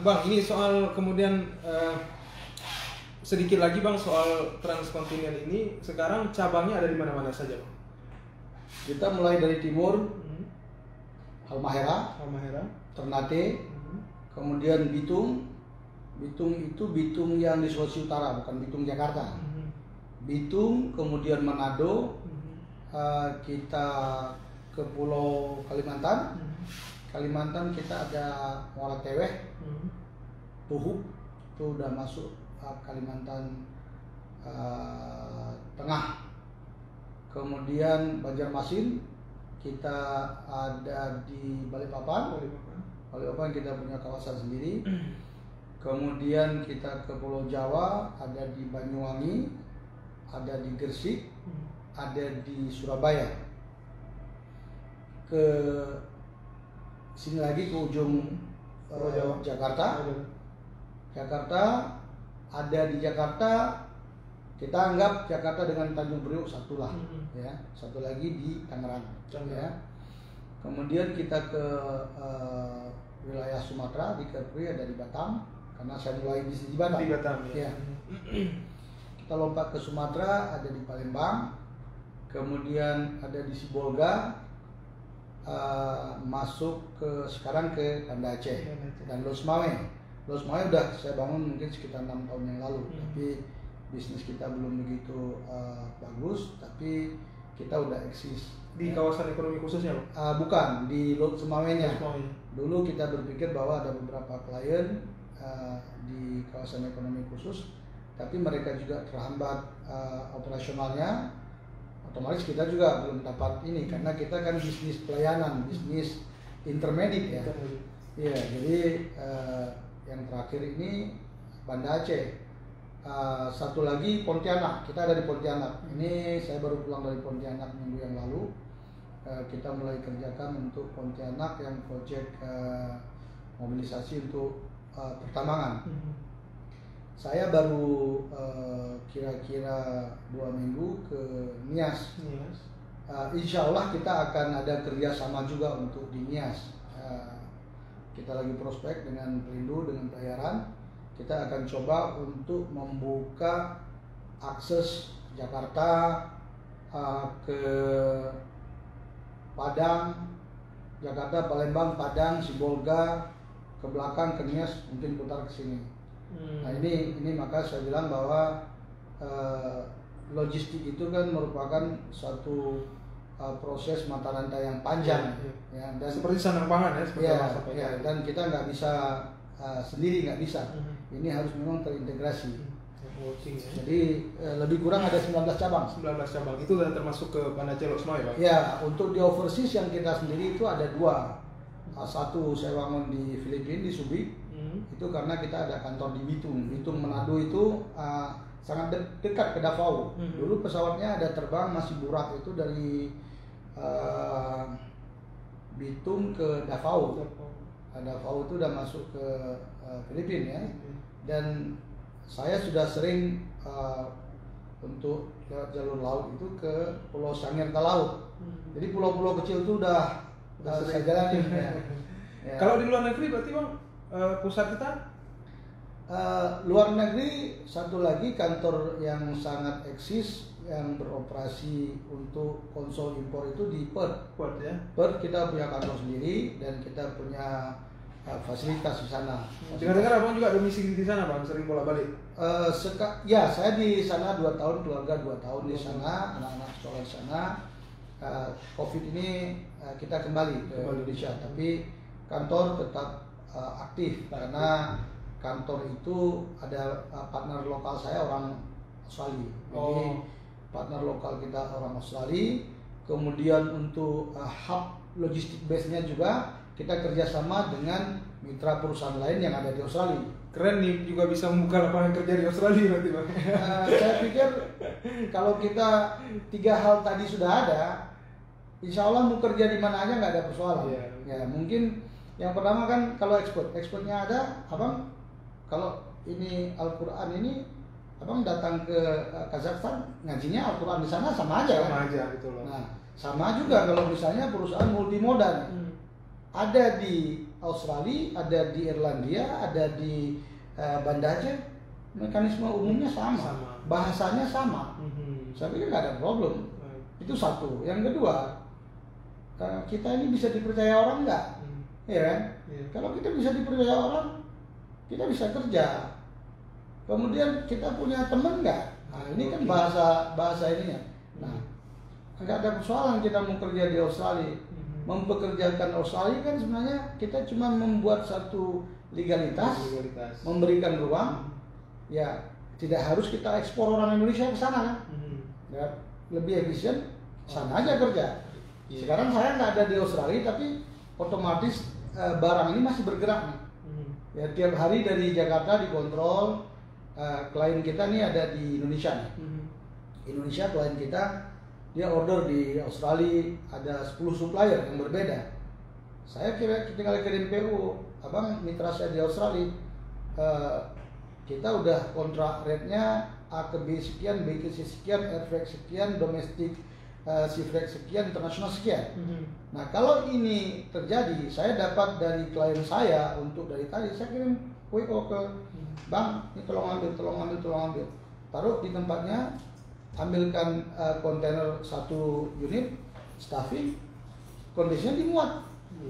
Bang, ini soal kemudian sedikit lagi Bang soal Transkontinen ini sekarang cabangnya ada di mana-mana saja Bang? Kita mulai dari timur, Halmahera, Ternate, kemudian Bitung. Bitung itu Bitung yang di Sulawesi Utara, bukan Bitung Jakarta. Bitung, kemudian Manado, kita ke Pulau Kalimantan. Kalimantan kita ada Muara Teweh, Puhuk, itu udah masuk Kalimantan Tengah. Kemudian Banjarmasin, kita ada di Balikpapan. Balikpapan kita punya kawasan sendiri. Kemudian kita ke Pulau Jawa, ada di Banyuwangi, ada di Gresik, ada di Surabaya. Ke sini lagi ke ujung Jakarta. Jakarta, ada di Jakarta, kita anggap Jakarta dengan Tanjung Priok satu lah, ya. Satu lagi di Tangerang, ya. Kemudian kita ke wilayah Sumatera, di Kepri, ada di Batam, karena saya mulai bisnis di Batam. Ya. Kita lompat ke Sumatera, ada di Palembang, kemudian ada di Sibolga, masuk ke sekarang ke Banda Aceh dan Losmawe. Losmawe udah saya bangun mungkin sekitar 6 tahun yang lalu, tapi bisnis kita belum begitu bagus, tapi kita udah eksis. Di kawasan ekonomi khususnya Bang? Bukan, di Semawenya. Dulu kita berpikir bahwa ada beberapa klien di kawasan ekonomi khusus, tapi mereka juga terhambat operasionalnya, otomatis kita juga belum dapat ini, karena kita kan bisnis pelayanan, bisnis intermediate ya. Iya, jadi yang terakhir ini Banda Aceh. Satu lagi Pontianak, kita ada di Pontianak. Ini saya baru pulang dari Pontianak minggu yang lalu. Kita mulai kerjakan untuk Pontianak yang proyek mobilisasi untuk pertambangan. Saya baru kira-kira 2 minggu ke Nias. Insya Allah kita akan ada kerjasama juga untuk di Nias. Kita lagi prospek dengan Perindu, dengan Pelayaran. Kita akan coba untuk membuka akses Jakarta ke Padang, Jakarta, Palembang, Padang, Sibolga, ke belakang ke Nias, mungkin putar ke sini. Nah ini maka saya bilang bahwa logistik itu kan merupakan suatu proses mata rantai yang panjang, ya, dan seperti sandang pangan ya, ya, dan kita nggak bisa sendiri, nggak bisa. Ini harus memang terintegrasi. Jadi lebih kurang ada 19 cabang. 19 cabang itu sudah termasuk ke Banda Aceh Losmawe Bang? Ya, untuk di overseas yang kita sendiri itu ada 2. Satu saya bangun di Filipina, di Subic. Itu karena kita ada kantor di Bitung. Bitung Manado itu sangat dekat ke Davao. Dulu pesawatnya ada terbang masih burak itu dari Bitung ke Davao. Davao itu udah masuk ke Filipina ya. Dan saya sudah sering untuk lewat jalur laut itu ke Pulau Sangir ke laut. Jadi pulau-pulau kecil itu udah saya jalanin ya. Kalau di luar negeri berarti Bang pusat kita? Luar negeri satu lagi kantor yang sangat eksis yang beroperasi untuk konsol impor itu di Perth. Ya. Perth kita punya kantor sendiri dan kita punya fasilitas di sana. Dengar-dengar Abang juga domisili di sana Bang, sering bolak-balik? Ya, saya di sana 2 tahun, keluarga 2 tahun di sana, anak-anak sekolah di sana. Covid ini kita kembali ke Indonesia, tapi kantor tetap aktif karena kantor itu ada partner lokal saya orang Australia. Jadi partner lokal kita orang Australia. Kemudian untuk hub logistik base-nya juga kita kerjasama dengan mitra perusahaan lain yang ada di Australia. Keren nih, juga bisa membuka lapangan kerja di Australia berarti Bang. Saya pikir kalau kita 3 hal tadi sudah ada, insya Allah mau kerja di mana aja nggak ada persoalan. Ya mungkin yang pertama kan kalau ekspornya ada, Abang kalau ini Al-Quran ini, Abang datang ke Kazakhstan ngajinya Al-Quran di sana sama aja. Sama aja gitu loh. Nah sama juga kalau misalnya perusahaan multimoda ada di Australia, ada di Irlandia, ada di Banda Aceh, mekanisme umumnya sama. Bahasanya sama. Saya pikir nggak ada problem. Itu satu. Yang kedua, kita ini bisa dipercaya orang nggak? Ya kan? Kalau kita bisa dipercaya orang, kita bisa kerja. Kemudian kita punya teman nggak? Nah, ini kan bahasa ininya. Nah, nggak ada persoalan kita mau kerja di Australia. Mempekerjakan Australia kan sebenarnya kita cuma membuat satu legalitas. Memberikan ruang. Ya, tidak harus kita ekspor orang Indonesia ke sana kan? Ya, lebih efisien, sana aja kerja. Sekarang saya nggak ada di Australia, tapi otomatis barang ini masih bergerak nih. Ya, tiap hari dari Jakarta dikontrol. Klien kita nih ada di Indonesia nih. Indonesia klien kita, dia order di Australia, ada 10 supplier yang berbeda. Saya tinggal kirim PO, abang mitra saya di Australia, kita udah kontrak rate-nya A ke B sekian, B ke C sekian, air freight sekian, domestik sea freight sekian, internasional sekian. Nah, kalau ini terjadi, saya dapat dari klien saya untuk dari tadi, saya kirim WO ke bang, ini tolong ambil, taruh di tempatnya, ambilkan kontainer 1 unit, staffing, kondisinya dimuat.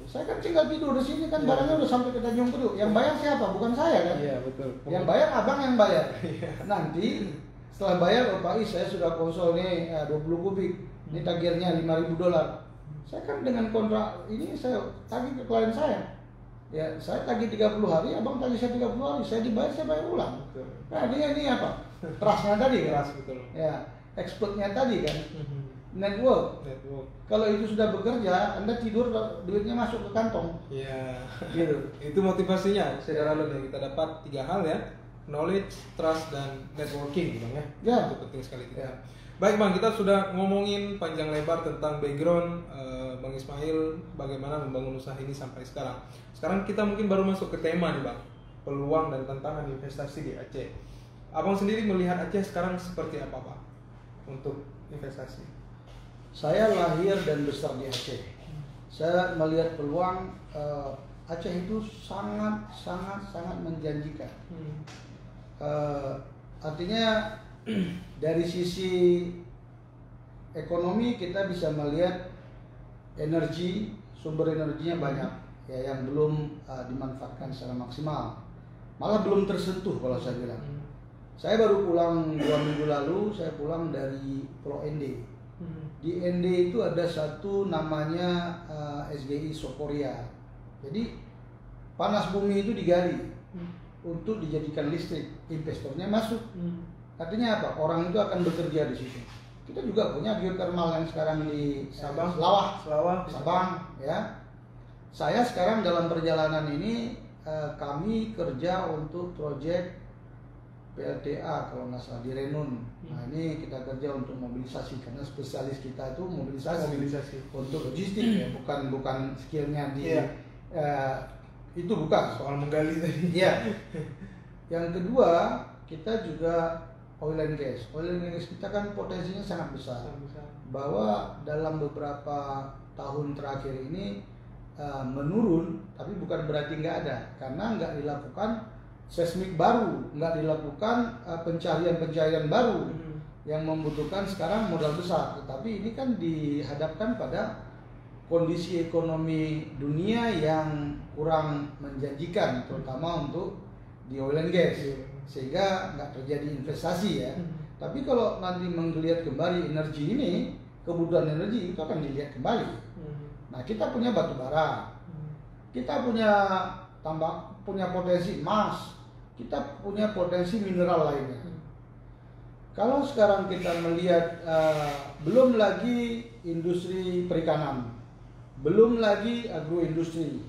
Saya kan tinggal tidur di sini kan, barangnya udah sampai ke Tanjung Priok. Yang bayar siapa? Bukan saya kan? Iya, betul. Yang bayar abang yang bayar. Nanti setelah bayar, oh Pak Is, saya sudah konsol nih 20 kubik. Ini tagihnya $5.000. Saya kan dengan kontrak ini saya tagih ke klien saya. Ya, saya tagih 30 hari, abang tagih saya 30 hari. Saya dibayar, saya bayar ulang. Betul. Nah, ini apa? Trustnya tadi kan? Trust, betul. Ya, expertnya tadi kan? Network. Kalau itu sudah bekerja, Anda tidur duitnya masuk ke kantong. Iya. Gitu. Itu motivasinya. Saudara yang kita dapat 3 hal ya: knowledge, trust, dan networking, bang ya. Ya. Itu penting sekali kita. Ya. Baik bang, kita sudah ngomongin panjang lebar tentang background Bang Ismail, bagaimana membangun usaha ini sampai sekarang. Sekarang kita mungkin baru masuk ke tema nih bang, peluang dan tantangan investasi di Aceh. Abang sendiri melihat Aceh sekarang seperti apa pak untuk investasi? Saya lahir dan besar di Aceh. Saya melihat peluang Aceh itu sangat menjanjikan. Artinya dari sisi ekonomi kita bisa melihat sumber energinya banyak ya, yang belum dimanfaatkan secara maksimal. Malah belum tersentuh kalau saya bilang. Saya baru pulang 2 minggu lalu, saya pulang dari Pulau Ende. Di Ende itu ada satu namanya SGI Sokoria. Jadi panas bumi itu digali untuk dijadikan listrik. Investornya masuk. Artinya apa? Orang itu akan bekerja di situ. Kita juga punya geothermal yang sekarang di Sabang, ya. Saya sekarang dalam perjalanan ini kami kerja untuk proyek PLTA kalau nggak salah di Renun. Nah, ini kita kerja untuk mobilisasi karena spesialis kita itu mobilisasi. Untuk logistik ya, bukan skillnya di itu bukan soal menggali tadi. Iya. Yang kedua, kita juga oil and gas. Oil and gas kita kan potensinya sangat besar. Bahwa dalam beberapa tahun terakhir ini menurun, tapi bukan berarti nggak ada, karena nggak dilakukan seismik baru, nggak dilakukan pencarian baru yang membutuhkan sekarang modal besar. Tetapi ini kan dihadapkan pada kondisi ekonomi dunia yang kurang menjanjikan, terutama untuk di oil and gas, sehingga nggak terjadi investasi ya. Tapi kalau nanti menggeliat kembali energi ini, kebutuhan energi itu akan dilihat kembali. Nah, kita punya batu bara, kita punya potensi emas, kita punya potensi mineral lainnya. Kalau sekarang kita melihat belum lagi industri perikanan, belum lagi agroindustri,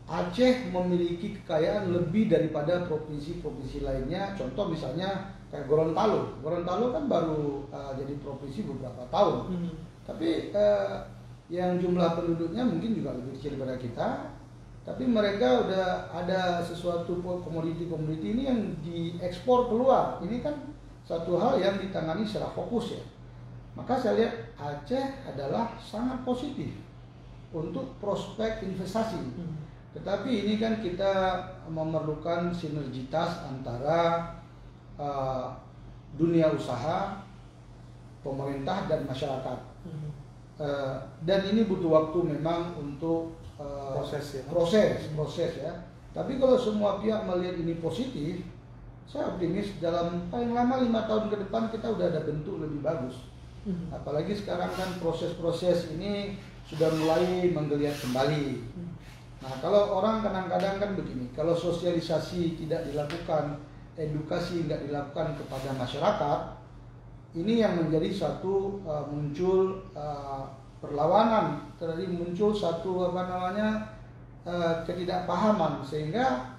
Aceh memiliki kekayaan lebih daripada provinsi-provinsi lainnya. Contoh misalnya kayak Gorontalo. Gorontalo kan baru jadi provinsi beberapa tahun, tapi yang jumlah penduduknya mungkin juga lebih kecil daripada kita. Tapi mereka udah ada sesuatu komoditi-komoditi ini yang diekspor keluar. Ini kan satu hal yang ditangani secara fokus ya. Maka saya lihat Aceh adalah sangat positif untuk prospek investasi. Tetapi ini kan kita memerlukan sinergitas antara dunia usaha, pemerintah dan masyarakat. Dan ini butuh waktu memang untuk proses ya. Tapi kalau semua pihak melihat ini positif, saya optimis dalam paling lama 5 tahun ke depan kita udah ada bentuk lebih bagus. Apalagi sekarang kan proses-proses ini sudah mulai menggeliat kembali. Nah, kalau orang kadang-kadang kan begini, kalau sosialisasi tidak dilakukan, edukasi tidak dilakukan kepada masyarakat, ini yang menjadi satu muncul perlawanan, terjadi muncul satu ketidakpahaman, sehingga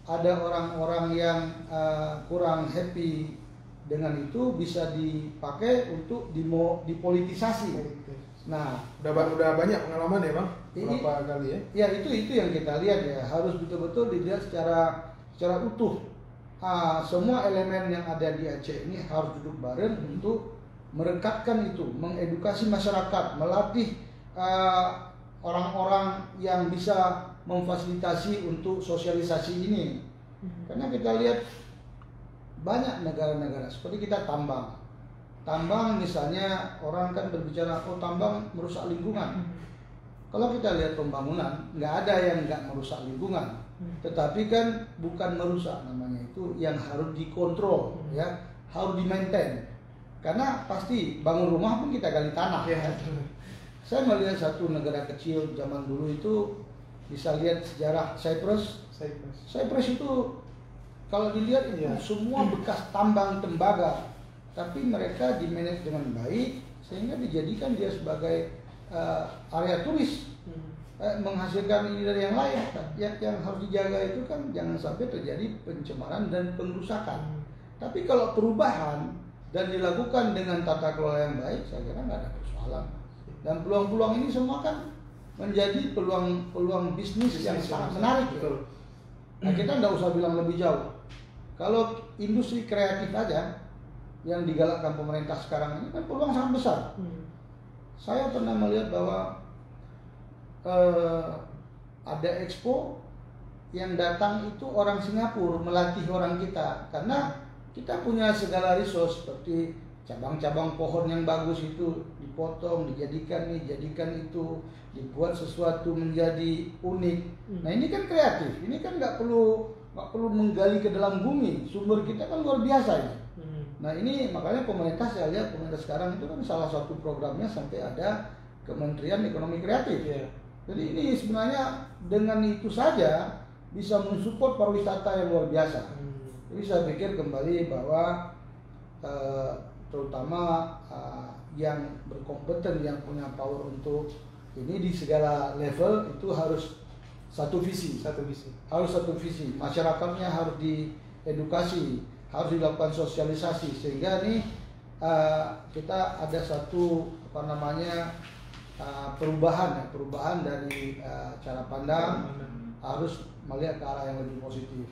ada orang-orang yang kurang happy dengan itu bisa dipakai untuk dipolitisasi. Nah, udah banyak pengalaman ya Bang, berapa kali ya? Ya itu yang kita lihat ya, harus betul-betul dilihat secara utuh. Semua elemen yang ada di Aceh ini harus duduk bareng untuk merekatkan itu, mengedukasi masyarakat, melatih orang-orang yang bisa memfasilitasi untuk sosialisasi ini. Karena kita lihat banyak negara-negara seperti kita tambang misalnya, orang kan berbicara tambang merusak lingkungan. Kalau kita lihat pembangunan, nggak ada yang nggak merusak lingkungan, tetapi kan bukan merusak namanya, itu yang harus dikontrol ya, harus di-maintain. Karena pasti bangun rumah pun kita gali tanah ya. Saya melihat satu negara kecil zaman dulu itu, bisa lihat sejarah Cyprus itu kalau dilihat itu semua bekas tambang tembaga, tapi mereka dimanage dengan baik sehingga dijadikan dia sebagai area turis, menghasilkan ini dari yang lain. Yang harus dijaga itu kan jangan sampai terjadi pencemaran dan pengrusakan. Tapi kalau perubahan dan dilakukan dengan tata kelola yang baik, saya kira nggak ada persoalan. Dan peluang-peluang ini semua kan menjadi peluang bisnis yang sangat menarik. Betul. Nah, kita nggak usah bilang lebih jauh. Kalau industri kreatif aja yang digalakkan pemerintah sekarang ini kan peluang sangat besar. Saya pernah melihat bahwa ada expo yang datang itu orang Singapura melatih orang kita, karena kita punya segala resource seperti cabang-cabang pohon yang bagus itu dipotong, dijadikan itu, dibuat sesuatu menjadi unik. Nah ini kan kreatif, ini kan nggak perlu menggali ke dalam bumi, sumber kita kan luar biasa ini. Nah ini makanya pemerintah, saya lihat pemerintah sekarang itu kan salah satu programnya sampai ada Kementerian Ekonomi Kreatif. Jadi ini sebenarnya dengan itu saja bisa mensupport pariwisata yang luar biasa. Jadi saya pikir kembali bahwa terutama yang berkompeten, yang punya power untuk ini di segala level itu harus satu visi. Harus satu visi. Masyarakatnya harus diedukasi, harus dilakukan sosialisasi sehingga nih kita ada satu perubahan dari cara pandang, harus melihat ke arah yang lebih positif.